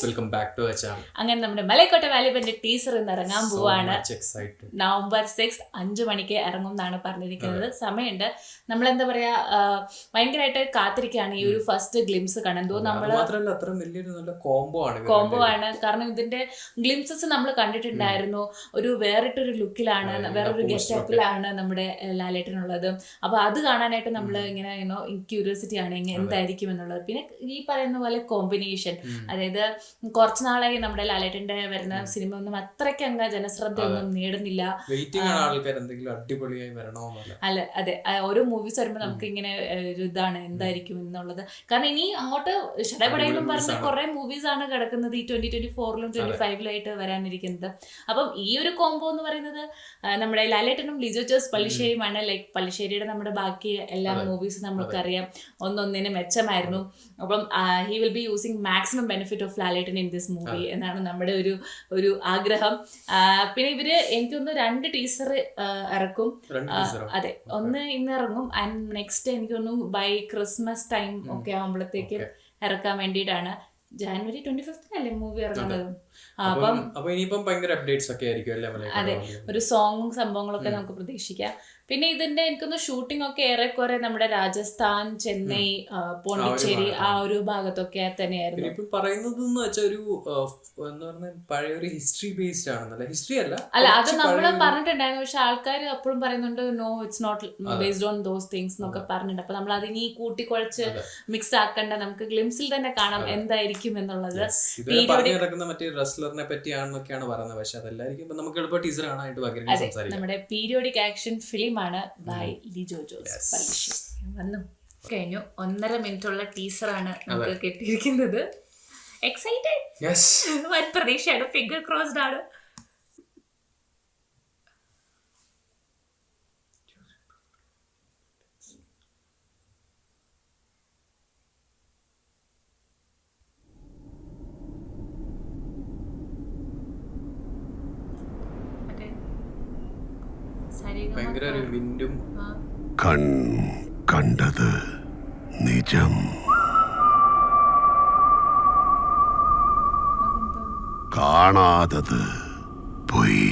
Welcome back to channel. അങ്ങനെ നമ്മുടെ Malaikottai വാലിബന്റെ teaser ഇന്ന് ഇറങ്ങാൻ പോവാണ്. നവംബർ 6 5 മണിക്ക് ഇറങ്ങും എന്നാണ് പറഞ്ഞിരിക്കുന്നത്. സമയമുണ്ട്. നമ്മളെന്താ പറയാ, ഭയങ്കരമായിട്ട് കാത്തിരിക്കുകയാണ് ഈ ഒരു ഫസ്റ്റ് ഗ്ലിംസ് കാണാൻ. കോംബോ ആണ്. കാരണം ഇതിന്റെ ഗ്ലിംസസ് നമ്മൾ കണ്ടിട്ടുണ്ടായിരുന്നു. ഒരു വേറിട്ടൊരു ലുക്കിലാണ്, വേറൊരു ഗെറ്റപ്പിലാണ് നമ്മുടെ ലാലേട്ടനുള്ളത്. അപ്പൊ അത് കാണാനായിട്ട് നമ്മൾ ഇങ്ങനെ ക്യൂരിയോസിറ്റി ആണ് എന്തായിരിക്കും എന്നുള്ളത്. പിന്നെ ഈ പറയുന്ന പോലെ കോമ്പിനേഷൻ, അതായത് കുറച്ചു നാളായി നമ്മുടെ ലാലേട്ടന്റെ വരുന്ന സിനിമ ഒന്നും അത്രയ്ക്ക് അങ്ങ് ജനശ്രദ്ധ ഒന്നും നേടുന്നില്ല. അല്ല, അതെ, ഓരോ മൂവീസ് വരുമ്പോൾ നമുക്ക് ഇങ്ങനെ ഇതാണ് എന്തായിരിക്കും എന്നുള്ളത്. കാരണം ഇനി അങ്ങോട്ട് ഷടപടയെന്നും പറഞ്ഞ കുറെ മൂവീസ് ആണ് കിടക്കുന്നത് ഈ 2024-ലും 2025-ലായിട്ട് വരാനിരിക്കുന്നത്. അപ്പം ഈ ഒരു കോംബോ എന്ന് പറയുന്നത് നമ്മുടെ ലാലേട്ടനും ലിജോ ജോസ് പല്ലിശ്ശേരിയുമാണ്. ലൈക്ക് പല്ലിശ്ശേരിയുടെ നമ്മുടെ ബാക്കി എല്ലാ മൂവീസും നമുക്കറിയാം ഒന്നൊന്നിന് മെച്ചമായിരുന്നു. അപ്പം he will be using maximum benefit of Lalettan in this movie എന്നാണ് നമ്മുടെ ഒരു ആഗ്രഹം. പിന്നെ ഇവര് എനിക്കൊന്ന് 2 ടീസർ ഇറക്കും. അതെ, ഒന്ന് ഇന്ന് ഇറങ്ങും ആൻഡ് നെക്സ്റ്റ് എനിക്കൊന്നു ബൈ ക്രിസ്മസ് ടൈം ഒക്കെ ആവുമ്പോഴത്തേക്കും ഇറക്കാൻ വേണ്ടിയിട്ടാണ്. ജാനുവരി 25-നല്ലേ മൂവി ഇറങ്ങുന്നത്. അതെ, ഒരു സോങ്ങും സംഭവങ്ങളൊക്കെ നമുക്ക് പ്രതീക്ഷിക്കാം. പിന്നെ ഇതിന്റെ എനിക്കൊന്ന് ഷൂട്ടിംഗ് ഒക്കെ ഏറെക്കുറെ നമ്മുടെ രാജസ്ഥാൻ, ചെന്നൈ, പോണ്ടിച്ചേരി ആ ഒരു ഭാഗത്തൊക്കെ തന്നെയായിരുന്നു. അല്ല, അത് നമ്മൾ പറഞ്ഞിട്ടുണ്ടായിരുന്നു. പക്ഷെ ആൾക്കാർ അപ്പോഴും പറയുന്നുണ്ട് no, it's not based on those things എന്നൊക്കെ പറഞ്ഞിട്ടുണ്ട്. അപ്പൊ നമ്മൾ അതിനി കൂട്ടിക്കുഴച്ച് മിക്സ് ആക്കണ്ട, നമുക്ക് ഗ്ലിംസിൽ തന്നെ കാണാം എന്തായിരിക്കും എന്നുള്ളത്. നമ്മുടെ പീരിയോഡിക് ആക്ഷൻ ഫിലിം ആണ് ബൈ ലിജോ ജോസ് പല്ലിശ്ശേരി. വന്നു കഴിഞ്ഞു. 1.5 മിനിറ്റുള്ള ടീസറാണ് നമുക്ക് കിട്ടിയിരിക്കുന്നത്. എക്സൈറ്റഡ്, പ്രതീക്ഷയാണ്, ഫിംഗർ ക്രോസ്ഡ് ആണ്. കണ്ടത് നിജം, കാണാതത് പൊയ്.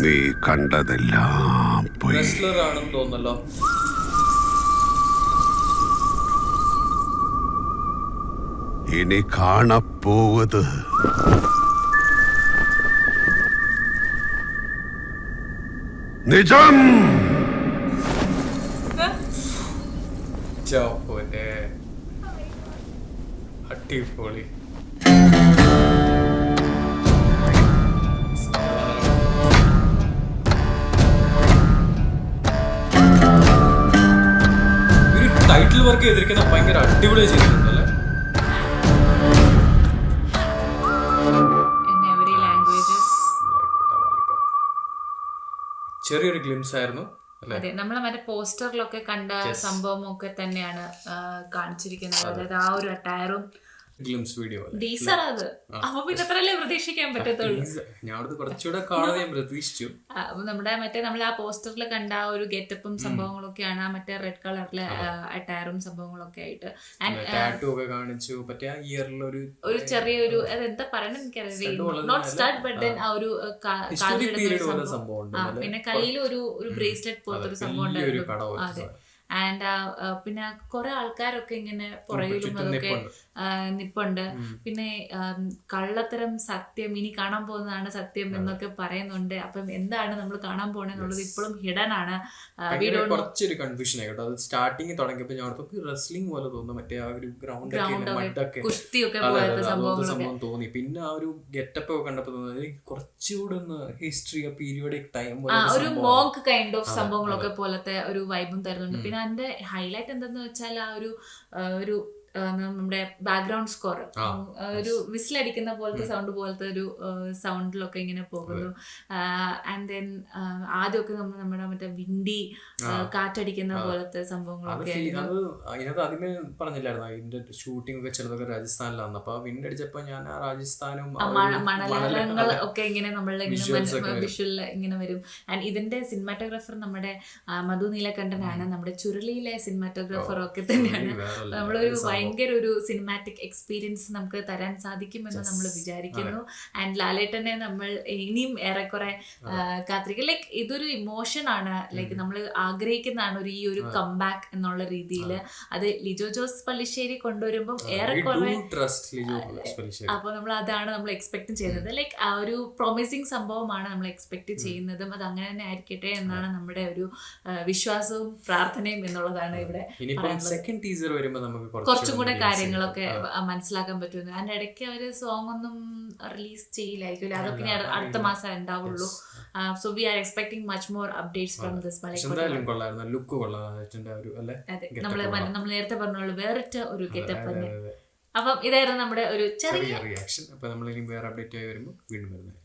നീ കണ്ടതെല്ലാം പൊയ്. ഇനി കാണപ്പോവത് നിജം. അടിപൊളി. ടൈറ്റിൽ വർക്ക് ചെയ്തിരിക്കുന്ന ഭയങ്കര അടിപൊളി ചെയ്തിട്ടുണ്ടല്ലേ. ചെറിയൊരു ഗ്ലിംസ് ആയിരുന്നു. അതെ, നമ്മളെ മറ്റേ പോസ്റ്ററിലൊക്കെ കണ്ട സംഭവം ഒക്കെ തന്നെയാണ് കാണിച്ചിരിക്കുന്നത്. അതായത് ആ ഒരു അറ്റയറും ഗ്ലിംസ് വീഡിയോ ടീസർ അത്. അപ്പൊ പിന്നെ അത്രല്ലേ പ്രതീക്ഷിക്കാൻ പറ്റത്തുള്ളൂ. നമ്മുടെ മറ്റേ നമ്മൾ ആ പോസ്റ്ററിൽ കണ്ട ആ ഒരു ഗെറ്റപ്പും സംഭവങ്ങളൊക്കെയാണ് ആ മറ്റേ റെഡ് കളറിലെ അറ്റയറും സംഭവങ്ങളൊക്കെ ആയിട്ട്. ഒരു ചെറിയൊരു അതെന്താ പറയണെന്ന് എനിക്കറിയില്ല. നോട്ട് സ്റ്റഡ് ബട്ട് ദെൻ ആ ഒരു സംഭവം. പിന്നെ കയ്യിൽ ഒരു ബ്രേസ്ലെറ്റ് പോലത്തെ ഒരു സംഭവം ഉണ്ടായിരുന്നു. അതെ, ആൻഡ് പിന്നെ കുറെ ആൾക്കാരൊക്കെ ഇങ്ങനെ പുറകിലും അതൊക്കെ നിപ്പുണ്ട്. പിന്നെ കള്ളത്തരം സത്യം, ഇനി കാണാൻ പോകുന്നതാണ് സത്യം എന്നൊക്കെ പറയുന്നുണ്ട്. അപ്പം എന്താണ് നമ്മൾ കാണാൻ പോണെന്നുള്ളത് ഇപ്പോഴും ഹിഡൻ ആണ്. കുറച്ചൊരു കൺഫ്യൂഷൻ ആയിട്ടോ. അത് സ്റ്റാർട്ടിങ് തുടങ്ങിയപ്പോൾ ഞാൻ റെസ്ലിംഗ് പോലെ തോന്നുന്നു. മറ്റേ ആ ഒരു ഗ്രൗണ്ട് കുസ്തിയൊക്കെ സംഭവം തോന്നി. പിന്നെ ആ ഒരു ഗെറ്റപ്പ് ഒക്കെ കണ്ടപ്പോൾ തോന്നുന്നത് കുറച്ചുകൂടെ ഒന്ന് ഹിസ്റ്ററി, പീരിയോഡിക് ടൈം, ഒരു മോങ്ക് കൈൻഡ് ഓഫ് സംഭവങ്ങളൊക്കെ പോലത്തെ ഒരു വൈബും തരുന്നുണ്ട്. പിന്നെ അതിന്റെ ഹൈലൈറ്റ് എന്താന്ന് വെച്ചാൽ ആ ഒരു നമ്മുടെ ബാക്ക്ഗ്രൗണ്ട് സ്കോർ ഒരു വിസിലടിക്കുന്ന പോലത്തെ സൗണ്ട് പോലത്തെ ഒരു സൗണ്ടിലൊക്കെ ഇങ്ങനെ പോകുന്നു. ആൻഡ് ദെൻ ആദ്യമൊക്കെ നമ്മുടെ മറ്റേ വിൻഡി കാറ്റടിക്കുന്ന പോലത്തെ സംഭവങ്ങളൊക്കെ അതിനകത്ത് ആദ്യമേ പറഞ്ഞില്ലായിരുന്നു ഇതിന്റെ ഷൂട്ടിംഗ് ഒക്കെ ചിലതൊക്കെ രാജസ്ഥാനിലാണ്. അപ്പൊ വിൻഡ് അടിച്ചപ്പോ ഞാൻ ആ രാജസ്ഥാനും മണലങ്ങൾ ഒക്കെ ഇങ്ങനെ നമ്മളുടെ വിഷ്വലിൽ ഇങ്ങനെ വരും. ആൻഡ് ഇതിന്റെ സിനിമാറ്റോഗ്രാഫർ നമ്മുടെ മധു നീലകണ്ഠനാണ്. നമ്മുടെ ചുരുളിയിലെ സിനിമാറ്റോഗ്രാഫർ ഒക്കെ തന്നെയാണ്. നമ്മളൊരു ഭയങ്കര ഒരു സിനിമാറ്റിക് എക്സ്പീരിയൻസ് നമുക്ക് തരാൻ സാധിക്കുമെന്ന് നമ്മൾ വിചാരിക്കുന്നു. ആൻഡ് ലാലേട്ടനെ നമ്മൾ ഇനിയും ഏറെക്കുറെ കാത്തിരിക്കും. ലൈക്ക് ഇതൊരു ഇമോഷൻ ആണ്, ലൈക്ക് നമ്മൾ ആഗ്രഹിക്കുന്നതാണ് ഒരു ഈ ഒരു കംബാക്ക് എന്നുള്ള രീതിയിൽ. അത് ലിജോ ജോസ് പല്ലിശ്ശേരി കൊണ്ടുവരുമ്പോൾ ഏറെക്കുറെ അപ്പോൾ നമ്മൾ അതാണ് നമ്മൾ എക്സ്പെക്ട് ചെയ്യുന്നത്. ലൈക്ക് ആ ഒരു പ്രോമിസിങ് സംഭവമാണ് നമ്മൾ എക്സ്പെക്ട് ചെയ്യുന്നതും. അത് അങ്ങനെ തന്നെ ആയിരിക്കട്ടെ എന്നാണ് നമ്മുടെ ഒരു വിശ്വാസവും പ്രാർത്ഥനയും എന്നുള്ളതാണ് ഇവിടെ. കുറച്ചും കൂടെ കാര്യങ്ങളൊക്കെ മനസ്സിലാക്കാൻ പറ്റുന്നു. അതിന്റെ ഇടയ്ക്ക് അവര് സോങ് ഒന്നും റിലീസ് ചെയ്യില്ലായിരിക്കും, അതൊക്കെ അടുത്ത മാസം ഉണ്ടാവുള്ളൂ. So we are expecting much more updates from this Malayalam. അതെ, നമ്മൾ നേരത്തെ പറഞ്ഞോളൂ വേറിട്ട ഒരു ഗെറ്റപ്പ് തന്നെ. അപ്പം ഇതായിരുന്നു നമ്മുടെ ഒരു ചെറിയ റിയാക്ഷൻ. അപ്പൊ നമ്മൾ ഇനി വേറെ അപ്ഡേറ്റ് ആയി വരുമ്പോൾ വീണ്ടും വരുന്നത്.